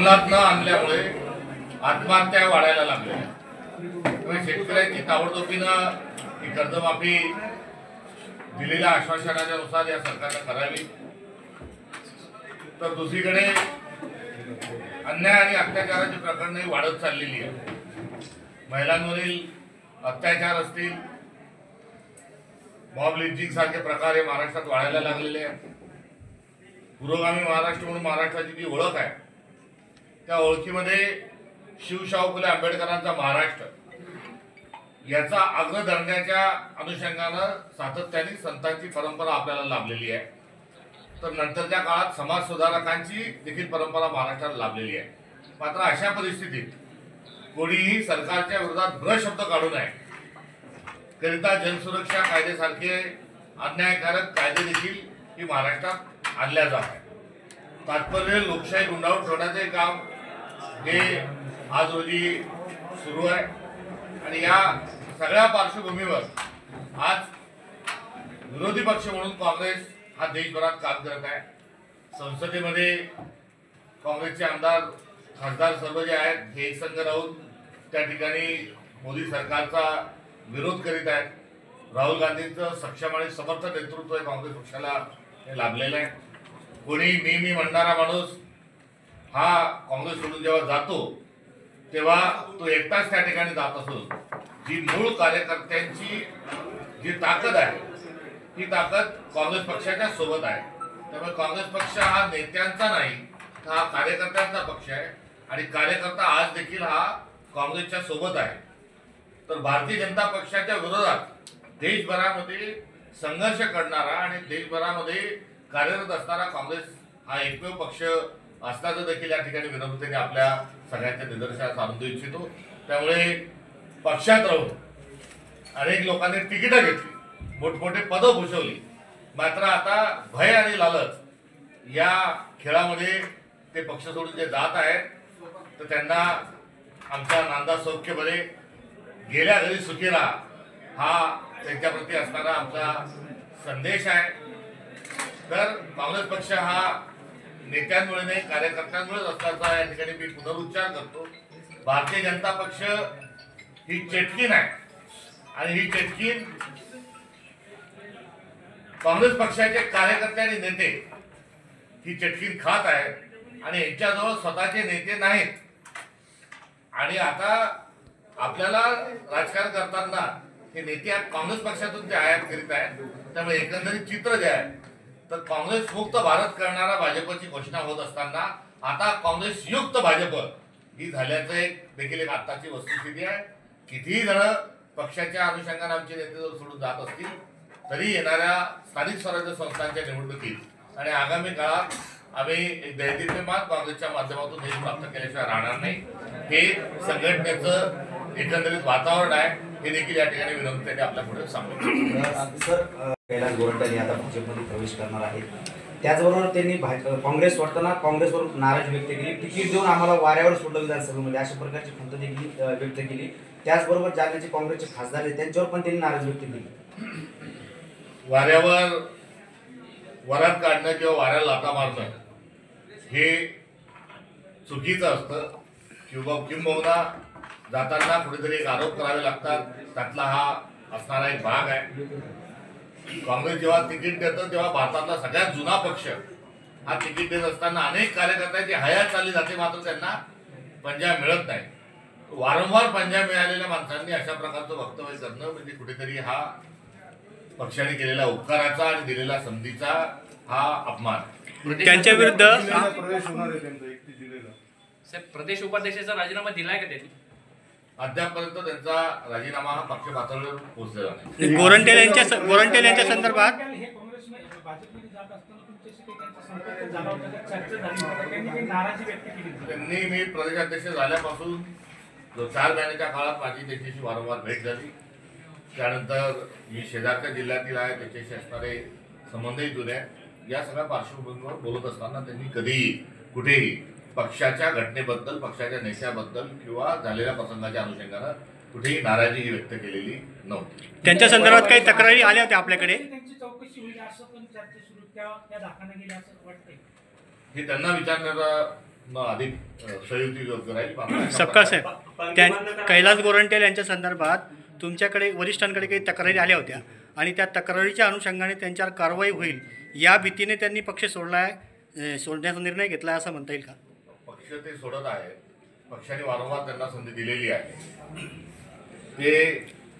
अंमलात न आणल्यामुळे आत्महत्या वाढायला लागल्या. त्यामुळे शेतकऱ्यांची ताबडतोबीनं ही कर्जमाफी दिलेल्या आश्वासनाच्या नुसार या सरकारनं करावी. तर दुसरीकडे अन्याय आणि अत्याचाराची प्रकरणं वाढत चाललेली आहे. महिलांवरील अत्याचार असतील, मॉब लिंचिंग सारखे प्रकार हे महाराष्ट्रात वाढायला लागलेले आहेत. पुरोगामी महाराष्ट्र म्हणून महाराष्ट्राची जी ओळख आहे त्या ओळखीमध्ये शिवशाहू फुले आंबेडकरांचा महाराष्ट्र याचा अग्रदर्जाच्या अनुषंगानं सातत्याने संतांची परंपरा आपल्याला लाभलेली आहे. तर नंतरच्या काळात समाज सुधारकांची देखील परंपरा महाराष्ट्राला लाभलेली आहे. मात्र अशा परिस्थितीत कोणीही सरकारच्या विरोधात ब्र शब्द काढू नये करिता जनसुरक्षा कायद्यासारखे अन्यायकारक कायदे देखील ही महाराष्ट्रात आणल्या जात आहे. तात्पर्य लोकशाही गुंडाळून ठेवण्याचे काम हे आज रोजी सुरू आहे. आणि या सगळ्या पार्श्वभूमीवर आज विरोधी पक्ष म्हणून काँग्रेस हा देशभरात काम करत आहे. संसदेमध्ये काँग्रेसचे आमदार खासदार सर्व जे आहेत हे एकसंघ राहून त्या ठिकाणी मोदी सरकारचा विरोध करीत आहेत. राहुल गांधींचं सक्षम आणि समर्थ नेतृत्व हे काँग्रेस पक्षाला हे लाभलेलं आहे. कोणी मी म्हणणारा माणूस हा काँग्रेस सोडून जेव्हा जातो तेव्हा तो एकटाच त्या ठिकाणी जात असून जी मूळ कार्यकर्त्यांची जी ताकद आहे ही ताकद काँग्रेस पक्षाच्या सोबत आहे. त्यामुळे काँग्रेस पक्ष हा नेत्यांचा नाही, हा कार्यकर्त्यांचा पक्ष आहे. आणि कार्यकर्ता आज देखील हा काँग्रेसच्या सोबत आहे. तर भारतीय जनता पक्षाच्या विरोधात देशभरामध्ये संघर्ष करणारा आणि देशभरामध्ये कार्यरत असणारा काँग्रेस हा एकमेव पक्ष असल्याचं देखील या ठिकाणी विनम्रतेने आपल्या सगळ्यांच्या निदर्शनास आणून देऊ इच्छितो. त्यामुळे पक्षात राहून अनेक लोकांनी तिकीटं घेतली, मोठमोठे पदं भूषवली, मात्र आता भय आणि लालच या खेळामध्ये ते पक्ष सोडून जे जात आहेत तर त्यांना आमचा नांदा सौख्य बरे, गेल्या घरी सुखी राहा हा त्यांच्याप्रती असणारा आमचा संदेश आहे. तर काँग्रेस पक्ष हा नेत्यांमुळे नाही कार्यकर्त्यांमुळेच असल्याचा या ठिकाणी मी पुनरुच्चार करतो. भारतीय जनता पक्ष ही चेटकीन आहे आणि ही चेटकीन काँग्रेस पक्षाचे कार्यकर्ते आणि नेते ही चटकीन खात आहेत आणि यांच्याजवळ स्वतःचे नेते नाहीत. आणि आता आपल्याला राजकारण करताना हे नेते काँग्रेस पक्षातून ते आयात करीत आहेत. त्यामुळे एकंदरीत चित्र जे आहे तर काँग्रेस मुक्त भारत करणारा भाजपची घोषणा होत असताना आता काँग्रेस युक्त भाजप ही झाल्याचं एक देखील एक आत्ताची वस्तुस्थिती आहे. कितीही जण पक्षाच्या अनुषंगाने आमचे नेते जर सोडून जात असतील तरी येणाऱ्या स्थानिक स्वराज्य संस्थांच्या निवडणुकीत आणि आगामी काळात आम्ही एक दैदिप्यमान काँग्रेसच्या माध्यमातून यश प्राप्त केल्याशिवाय राहणार नाही. हे संघटनेचं एकंदरीत वातावरण आहे हे देखील या ठिकाणी विनम्रतेने आपल्या पुढे सांगतो. सर, कैलास गोरंट्याल आता भाजपमध्ये प्रवेश करणार आहेत. त्याचबरोबर त्यांनी काँग्रेस सोडताना काँग्रेसवर नाराजी व्यक्त केली. तिकीट देऊन आम्हाला वाऱ्यावर सोडलं विधानसभेमध्ये अशा प्रकारची खंत देखील व्यक्त केली. त्याचबरोबर जालन्याचे काँग्रेसचे खासदार आहेत त्यांच्यावर पण त्यांनी नाराजी व्यक्त केली. वाऱ्यावर वरात काढणं किंवा वाऱ्याला लाथा मारणं हे चुकीचं असतं. किंबहुना जाताना कुठेतरी एक आरोप करावे लागतात, त्यातला हा असणारा एक भाग आहे. काँग्रेस जेव्हा तिकीट देतं तेव्हा भारतातला सगळ्यात जुना पक्ष हा तिकीट देत असताना अनेक कार्यकर्त्यांची हयात चालली जाते, मात्र त्यांना पंजा मिळत नाही. वारंवार पंजा मिळालेल्या माणसांनी अशा प्रकारचं वक्तव्य करणं म्हणजे कुठेतरी हा पक्षाने केलेल्या उपकाराचा आणि दिलेल्या संधीचा हा अपमान. त्यांच्या विरुद्ध प्रवेश होणार आहे त्यांचा 31 जुलैला. साहेब, प्रदेश उपाध्यक्षाचा राजीनामा दिलाय का त्यांनी? अद्यापपर्यंत त्यांचा राजीनामा हा पक्ष पातळीवर पोहोचलेला नाही. गोरंट्याल यांच्या संदर्भात त्यांनी मी प्रदेशाध्यक्ष झाल्यापासून 4 महिन्याच्या काळात माझी त्याच्याशी वारंवार भेट झाली. त्यानंतर मी शेजारच्या जिल्ह्यातील आहे त्याच्याशी असणारे संबंधही जुने आहेत. या सगळ्या पार्श्वभूमीवर बोलत असताना त्यांनी कधीही कुठेही पक्षाच्या घटनेबद्दल, पक्षाच्या नेत्याबद्दल किंवा झालेल्या प्रसंगाच्या अनुषंगानं कुठेही नाराजी व्यक्त केलेली नव्हती. त्यांच्या संदर्भात काही तक्रारी आल्या होत्या आपल्याकडे? हे त्यांना विचारण्याचा अधिक सहयुती योग्य राहील. मात्र सपकाळ साहेब, कैलास गोरंट्याल यांच्या संदर्भात तुमच्याकडे वरिष्ठांकडे काही तक्रारी आल्या होत्या आणि त्या तक्रारीच्या अनुषंगाने त्यांच्यावर कारवाई होईल या भीतीने त्यांनी पक्ष सोडण्याचा निर्णय घेतला असं म्हणता येईल का? पक्ष ते सोडत आहे. पक्षाने वारंवार त्यांना संधी दिलेली आहे. ते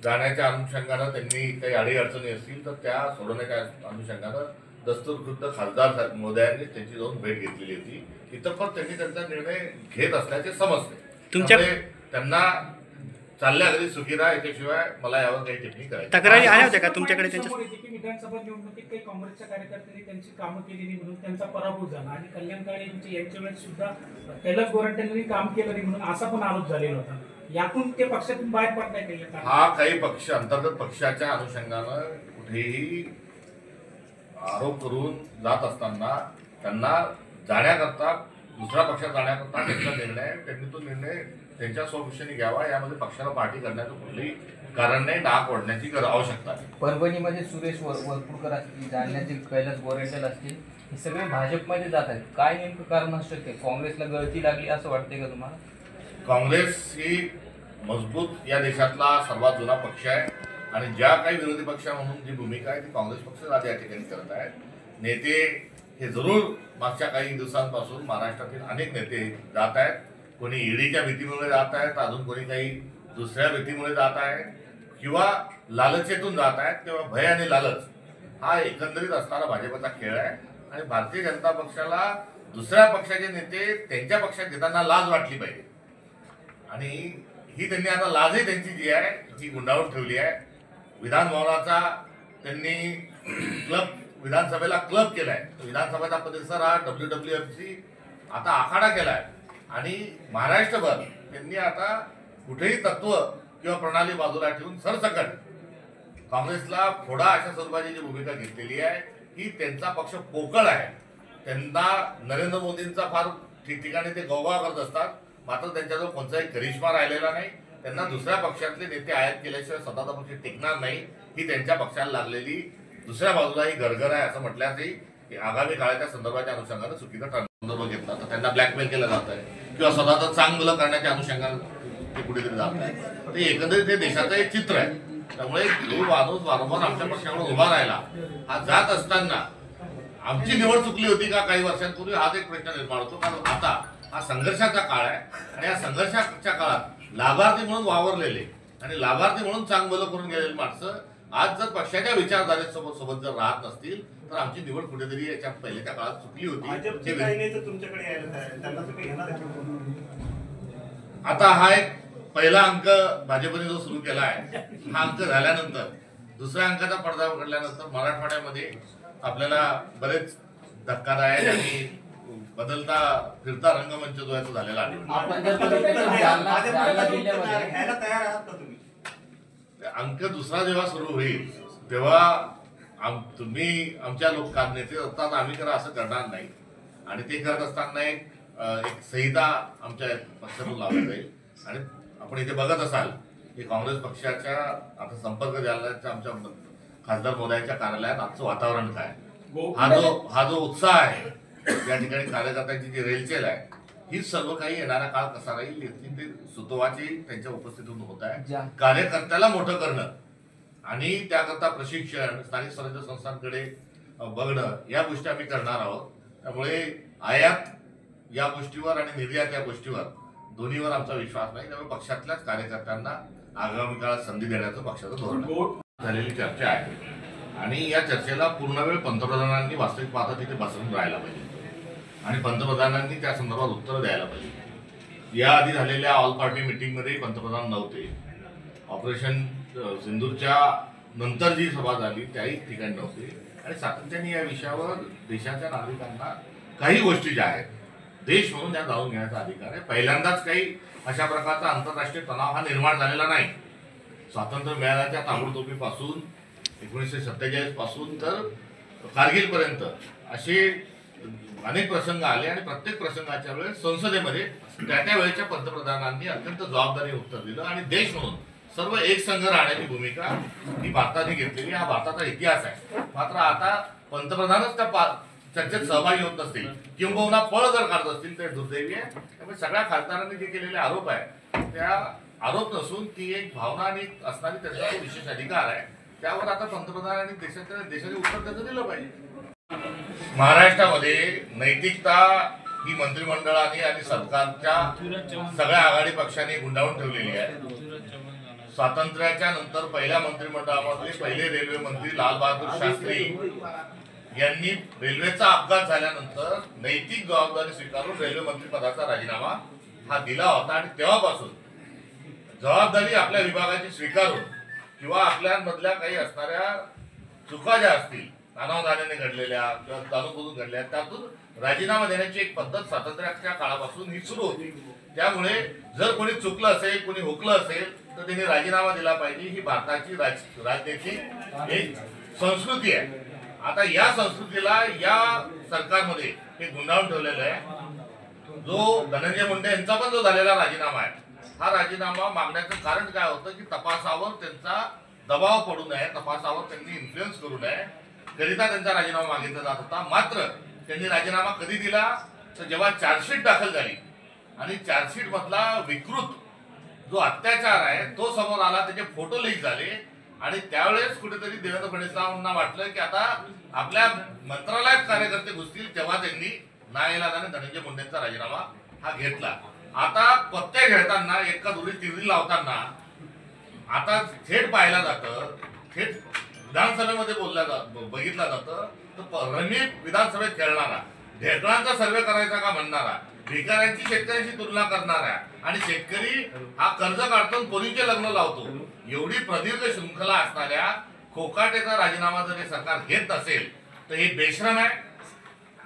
जाण्याच्या अनुषंगानं त्यांनी काही अडीअडचणी असतील तर त्या सोडवण्याच्या अनुषंगानं दस्तूरखुद्द खासदार महोदयांनी त्यांची जाऊन भेट घेतलेली होती. इतर पण त्यांनी त्यांचा निर्णय घेत असल्याचे समजते. त्यामुळे त्यांना चालल्या घरी सुखी राहा याच्याशिवाय मला यावर काही टिप्पणी करायची. तक्रारी आल्या होत्या का तुमच्याकडे त्यांच्या? समोर येते की विधानसभा निवडणुकीत काही काँग्रेसच्या कार्यकर्त्यांनी त्यांची कामं केलेली म्हणून त्यांचा पराभव झाला आणि कल्याण काळे यांच्या वेळेस सुद्धा कैलास गोरंट्याल काम केलं नाही म्हणून असा पण आरोप झालेला होता. यातून ते पक्षातून बाहेर पडताय का? हा काही पक्ष अंतर्गत पक्षाच्या अनुषंगानं कुठेही आरोप करून जात असताना त्यांना जाण्याकरता दुसऱ्या पक्षात जाण्याकरता त्यांचा निर्णय त्यांनी तो निर्णय त्यांच्या स्वपक्षाने घ्यावा. यामध्ये पक्षाला पार्टी करण्याचं कुठलंही कारण नाही. डाग ओढण्याची आवश्यकता नाही. परभणीमध्ये सुरेश वरपुडकर असतील, जालन्यातील कैलास गोरंट्याल असतील, हे सगळे भाजपमध्ये जात आहेत. काय नेमकं कारण असू शकते? काँग्रेसला गळती लागली असं वाटतंय का तुम्हाला? काँग्रेस ही मजबूत या देशातला सर्वात जुना पक्ष आहे आणि ज्या काही विरोधी पक्ष म्हणून जी भूमिका आहे ती काँग्रेस पक्ष आज या ठिकाणी करत आहेत. नेते हे जरूर मागच्या काही दिवसांपासून महाराष्ट्रातील अनेक नेते जात आहेत. कोणी ईडीच्या भीतीमुळे जात आहेत, अजून कोणी काही दुसऱ्या भीतीमुळे जात आहे किंवा लालचेतून जात आहेत. तेव्हा भय आणि लालच हा एकंदरीत असणारा भाजपचा खेळ आहे आणि भारतीय जनता पक्षाला दुसऱ्या पक्षाचे नेते त्यांच्या पक्षात घेताना लाज वाटली पाहिजे आणि ही त्यांनी आता लाजही त्यांची जी आहे ती गुंडाळून ठेवली आहे. विधान भवनाचा त्यांनी विधानसभेला क्लब केलाय. विधानसभेचा परिसर हा WWFची आता आखाडा केलाय आणि महाराष्ट्रभर त्यांनी आता कुठेही तत्व किंवा प्रणाली बाजूला ठेवून सरसकट काँग्रेसला फोडा अशा स्वरूपाची जी भूमिका घेतलेली आहे ही त्यांचा पक्ष पोकळ आहे. त्यांना नरेंद्र मोदींचा फार ठिकठिकाणी ते गौगवा करत असतात, मात्र त्यांच्याजवळ कोणताही करिश्मा राहिलेला नाही. त्यांना दुसऱ्या पक्षातले नेते आयात केल्याशिवाय स्वतःचा पक्ष टिकणार नाही. ही त्यांच्या पक्षाला लागलेली दुसऱ्या बाजूला ही गरगर आहे असं म्हटल्यासही आगामी काळाच्या संदर्भाच्या अनुषंगाने चुकीचा संदर्भ घेतला तर त्यांना ब्लॅकमेल केलं जात आहे किंवा स्वतःचं चांगलं करण्याच्या अनुषंगाने ते कुठेतरी जात आहे. ते एकंदरीत हे देशाचं एक चित्र आहे. त्यामुळे जो माणूस वारंवार आमच्या पक्षावर उभा राहिला हा जात असताना आमची निवड चुकली होती का काही वर्षांपूर्वी हाच एक प्रश्न निर्माण होतो. कारण आता हा संघर्षाचा काळ आहे आणि या संघर्षाच्या काळात लाभार्थी म्हणून वावरलेले आणि लाभार्थी म्हणून चांगलं करून गेलेली माणसं आज जर पक्षाच्या विचारधारेसोबत जर राहत नसतील तर आमची निवड कुठेतरी याच्या पहिल्याच्या काळात चुकली होती. आता हा एक पहिला अंक भाजपने जो सुरू केला आहे हा अंक झाल्यानंतर दुसऱ्या अंकाचा पडदा उघडल्यानंतर मराठवाड्यामध्ये आपल्याला बरेच धक्कादायक आणि बदलता फिरता रंगमंच जो आहे तो झालेला आढळतो. आपण जर बघितलं जालना जिल्ह्यामध्ये अंक दुसरा जेव्हा सुरू होईल तेव्हा तुम्ही आमच्या लोक नेते असतात आम्ही करा असं करणार नाही आणि ते करत असताना एक संहिता आमच्या पक्षातून लावली जाईल आणि आपण इथे बघत असाल की काँग्रेस पक्षाच्या आता संपर्क जालन्याच्या आमच्या खासदार महोदयांच्या कार्यालयात आजचं वातावरण काय, हा जो उत्साह आहे या ठिकाणी कार्यकर्त्यांची जी रेलचेल आहे ही सर्व काही येणारा काळ कसा राहील याची ते सुतोवाची त्यांच्या उपस्थितीतून होत आहे. कार्यकर्त्याला मोठं करणं आणि त्याकरता प्रशिक्षण स्थानिक स्वराज्य संस्थांकडे बघणं या गोष्टी आम्ही करणार आहोत. त्यामुळे आयात या गोष्टीवर आणि निर्यात या गोष्टीवर दोन्हीवर आमचा विश्वास नाही. त्यामुळे पक्षातल्याच कार्यकर्त्यांना आगामी काळात संधी देण्याचं पक्षाचं धोरण झालेली चर्चा आहे आणि या चर्चेला पूर्ण वेळ पंतप्रधानांनी वास्तविक पाहता तिथे बसवून राहायला पाहिजे आणि पंतप्रधानांनी त्या संदर्भात उत्तरं द्यायला पाहिजे. याआधी झालेल्या ऑल पार्टी मिटिंगमध्ये पंतप्रधान नव्हते. ऑपरेशन सिंदूरच्या नंतर जी सभा झाली त्याही ठिकाणी नव्हते आणि सातत्याने या विषयावर देशाच्या नागरिकांना काही गोष्टी ज्या आहेत देश म्हणून त्या जाणून घेण्याचा अधिकार आहे. पहिल्यांदाच काही अशा प्रकारचा आंतरराष्ट्रीय तणाव हा निर्माण झालेला नाही. स्वातंत्र्य मिळाल्याच्या ताबडतोबीपासून 1947 पासून तर कारगिलपर्यंत असे अनेक प्रसंग आले आणि प्रत्येक प्रसंगाच्या वेळेस संसदेमध्ये त्या वेळेच्या पंतप्रधानांनी अत्यंत जबाबदारी उत्तर दिलं आणि देश म्हणून सर्व एकसंघ राहण्याची भूमिका ही भारताने घेतलेली हा भारताचा इतिहास आहे. मात्र आता पंतप्रधानच त्या चर्चेत सहभागी होत नसतील किंबहुना पळ जर काढत असतील तर दुर्दैवी आहे. त्यामुळे सगळ्या खासदारांनी जे केलेले आरोप आहे त्या आरोप नसून ती एक भावना आणि असणारी त्यांचा तो विशेष अधिकार आहे. त्यावर आता पंतप्रधानांनी देशाचे उत्तर त्याचं दिलं पाहिजे. महाराष्ट्रामध्ये नैतिकता ही मंत्रिमंडळाने आणि सरकारच्या सगळ्या आघाडी पक्षांनी गुंडाळून ठेवलेली आहे. स्वातंत्र्याच्या नंतर पहिल्या मंत्रिमंडळामधले पहिले रेल्वे मंत्री लालबहादूर शास्त्री यांनी रेल्वेचा अपघात झाल्यानंतर नैतिक जबाबदारी स्वीकारून रेल्वे मंत्री पदाचा राजीनामा हा दिला होता आणि तेव्हापासून जबाबदारी आपल्या विभागाची स्वीकारून किंवा आपल्यामधल्या काही असणाऱ्या चुका ज्या असतील अनावधानाने घडलेल्या किंवा जाणून घडलेल्या त्यातून राजीनामा देण्याची एक पद्धत स्वातंत्र्याच्या काळापासून ही सुरू होती. त्यामुळे जर कोणी चुकलं असेल कोणी हुकलं असेल तर त्यांनी राजीनामा दिला पाहिजे. ही भारताची राजनीतिक एक संस्कृती आहे. आता या संस्कृतीला या सरकारमध्ये हे गुंडाळून ठेवलेलं आहे. जो धनंजय मुंडे यांचा पण जो झालेला राजीनामा आहे हा राजीनामा मागण्याचं कारण काय होतं की तपासावर त्यांचा दबाव पडू नये, तपासावर त्यांनी इन्फ्लुएन्स करू नये करिता त्यांचा राजीनामा मागितला जात होता. मात्र त्यांनी राजीनामा कधी दिला तर जेव्हा चार्जशीट दाखल झाली आणि चार्जशीट मधला विकृत जो अत्याचार आहे तो समोर आला, त्याचे फोटो लीक झाले आणि त्यावेळेस कुठेतरी देवेंद्र फडणवीसांना वाटलं की आता आपल्या मंत्रालयात कार्यकर्ते घुसतील, तेव्हा त्यांनी नाईलाजाने धनंजय मुंडेंचा राजीनामा हा घेतला. आता पत्ते घेताना एका दुरी तिरडी लावताना आता थेट पाहिलं जातं, थेट विधानसभेमध्ये बघितलं जातं तर रंगीत विधानसभेत खेळणारा, ढेकळांचा सर्वे करायचा का म्हणणारा, भिकाऱ्यांची शेतकऱ्यांची तुलना करणारा आणि शेतकरी हा कर्ज काढतो पोरींचे लग्न लावतो, एवढी प्रदीर्घ शृंखला असणाऱ्या खोकाटेचा राजीनामा जर हे सरकार घेत नसेल तर हे बेशरम आहे.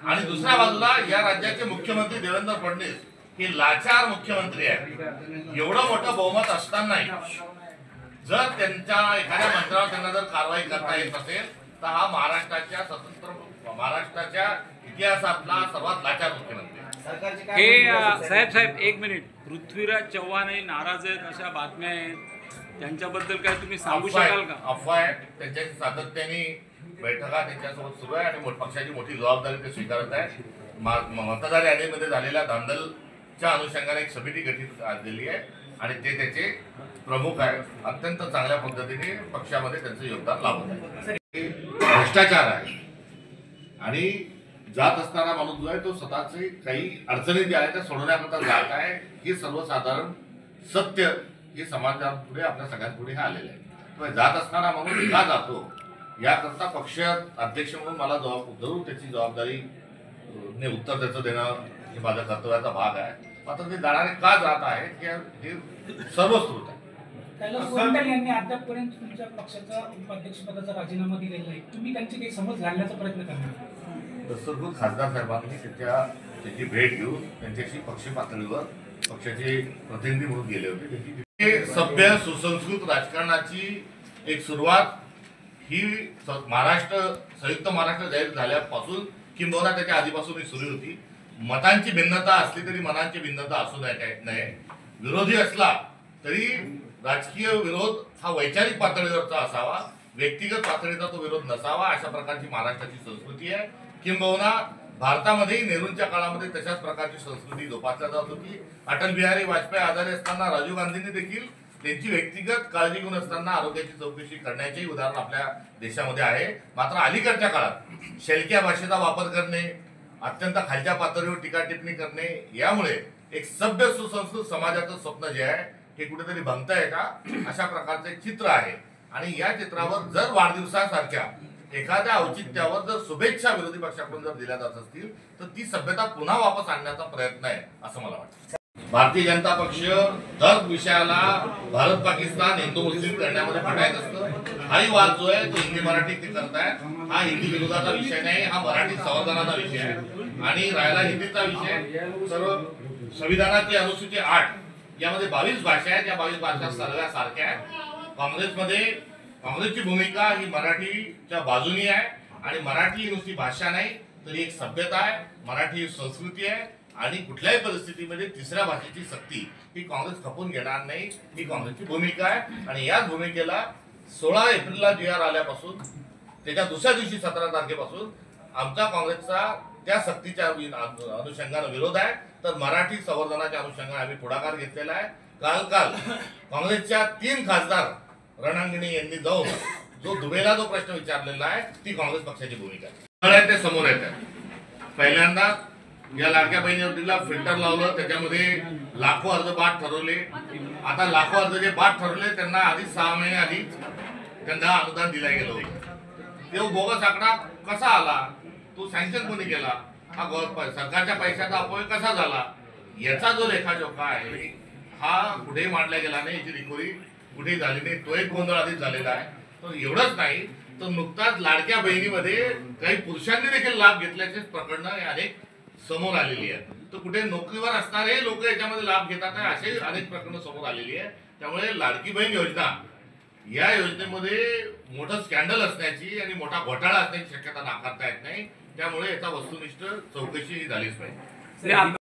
आणि दुसऱ्या बाजूला या राज्याचे मुख्यमंत्री देवेंद्र फडणवीस हे लाचार मुख्यमंत्री आहे. एवढं मोठं बहुमत असतानाही जर त्यांच्या एखाद्या मंत्र्यावर त्यांना जर कारवाई करता येत असेल तर हा महाराष्ट्राच्या स्वतंत्र महाराष्ट्राच्या इतिहासातला सर्वात लाचार मुख्यमंत्री आहे. हे साहेब एक मिनिट, पृथ्वीराज चव्हाणही नाराज आहेत अशा बातम्या आहेत, त्यांच्याबद्दल काय तुम्ही सांगू शकाल का? अफवा आहे. त्यांच्याशी सातत्याने बैठका त्यांच्यासोबत सुरू आहे आणि पक्षाची मोठी जबाबदारी ते स्वीकारत आहे. मतदार यादीमध्ये झालेल्या धांदलच्या अनुषंगाने एक समिती गठीत झालेली आहे आणि ते त्याचे प्रमुख आहे. अत्यंत चांगल्या पद्धतीने पक्षामध्ये त्यांचं योगदान लावत आहे. भ्रष्टाचार आहे आणि जात असणारा माणूस जो आहे तो स्वतःचे काही अडचणी ज्या आहेत त्या सोडवण्याकरता जात आहे. हे सर्वसाधारण सत्य हे समाजापुढे आपल्या सगळ्यांपुढे हे आलेलं आहे. जात असणारा माणूस का जातो याकरता पक्ष अध्यक्ष म्हणून मला जरूर त्याची जबाबदारी उत्तर त्याचं देणं हे माझ्या कर्तव्याचा भाग आहे. मात्र ते जाणारे का जात आहेत हे सर्वस्कृत आहे. कैलास गोरंट्याल यांनी अद्यापपर्यंत तुमच्या पक्षाचा उपाध्यक्षपदाचा राजीनामा दिलेला आहे. तुम्ही त्यांची काही समज घालण्याचा प्रयत्न करणार? दस्तूरभूत खासदार साहेबांनी त्याची भेट घेऊन त्यांच्याशी पक्ष पातळीवर पक्षाचे प्रतिनिधी म्हणून गेले होते. सभ्य सुसंस्कृत राजकारणाची एक सुरुवात ही संयुक्त महाराष्ट्र जाहीर झाल्यापासून किंबहुना त्याच्या आधीपासून ही सुरू होती. मतांची भिन्नता असली तरी मनांची भिन्नता असू नये. विरोधी असला तरी राजकीय विरोध हा वैचारिक पातळीवरचा असावा, व्यक्तिगत पातळीचा तो विरोध नसावा. अशा प्रकारची महाराष्ट्राची संस्कृती आहे. किंबहुना भारतामध्येही नेहरूंच्या काळामध्ये तशाच प्रकारची संस्कृती जोपासल्या जात होती. अटल बिहारी वाजपेयी आजारी असताना राजीव गांधींनी देखील त्यांची व्यक्तिगत काळजी घेऊन असताना आरोग्याची चौकशी करण्याचेही उदाहरण आपल्या देशामध्ये आहे. मात्र अलीकडच्या काळात शेलक्या भाषेचा वापर करणे, अत्यंत खालच्या पातळीवर टीका टिप्पणी करणे यामुळे एक सभ्य सुसंस्कृत समाजाचं स्वप्न जे आहे हे कुठेतरी भंगतंय का अशा प्रकारचे चित्र आहे. आणि या चित्रावर जर वाढदिवसासारख्या एखाद्या औचित्यावर जर शुभेच्छा विरोधी पक्षाकडून जर दिल्या जात असतील तर ती सभ्यता पुन्हा वापस आणण्याचा प्रयत्न आहे असं मला वाटतं. भारतीय जनता पक्ष दर विषयाला भारत पाकिस्तान हिंदू मुस्लिम करण्यामध्ये पडायत असतं. हाही वाद जो आहे तो हिंदी मराठी ते करतायत. हा हिंदी विरोधाचा विषय नाही, हा मराठी संवर्धनाचा विषय आहे. आणि राहिला हिंदीचा विषय तर संविधानाची अनुसूची 8 यामध्ये 22 भाषा आहेत. या 22 भाषा सर्व सारख्या आहेत. काँग्रेसची भूमिका ही मराठीच्या बाजूनी आहे आणि मराठी ही नुसती भाषा नाही तर एक सभ्यता आहे, मराठी ही संस्कृती आहे आणि कुठल्याही परिस्थितीमध्ये तिसऱ्या भाषेची सक्ती ही काँग्रेस खपून घेणार नाही. ही काँग्रेसची भूमिका आहे आणि याच भूमिकेला 16 एप्रिलला जी आर आल्यापासून त्याच्या दुसऱ्या दिवशी 17 तारखेपासून आमचा काँग्रेसचा त्या सक्तीच्या अनुषंगाने विरोध आहे, तर मराठी संवर्धनाच्या अनुषंगाने आम्ही पुढाकार घेतलेला आहे. काल काँग्रेसच्या 3 खासदार रणांगणी यांनी जाऊन जो दुबेला जो प्रश्न विचारलेला आहे ती काँग्रेस पक्षाची भूमिका आहे. ते समोर येत आहे. पहिल्यांदा या लाडक्या बहिणी योजनेला फिल्टर लावलं, त्याच्यामध्ये लाखो अर्ज बाद ठरवले. आता लाखो अर्ज जे बाद ठरवले त्यांना आधी 6 महिने आधीच त्यांना अनुदान दिलं गेलं होतं. तो बोगस आकडा कसा आला, तो सँक्शन कोणी केला, हा सरकारच्या पैशाचा अपव्यय कसा झाला, याचा जो लेखाजोखा आहे हा कुठेही मांडला गेला नाही. याची रिकव्हरी कुठेही झाली नाही. तो एक गोंधळ आधीच झालेला आहे. तर एवढंच नाही तर नुकताच लाडक्या बहिणीमध्ये काही पुरुषांनी देखील लाभ घेतल्याचे प्रकरणं अनेक समोर आलेली आहेत. तर कुठे नोकरीवर असणारे लोक याच्यामध्ये लाभ घेतात आहे असे अनेक प्रकरणं समोर आलेली आहेत. त्यामुळे लाडकी बहीण योजना या योजनेमध्ये मोठं स्कॅन्डल असण्याची आणि मोठा घोटाळा असण्याची शक्यता नाकारता येत नाही. त्यामुळे याचा वस्तुनिष्ठ चौकशी झालीच पाहिजे.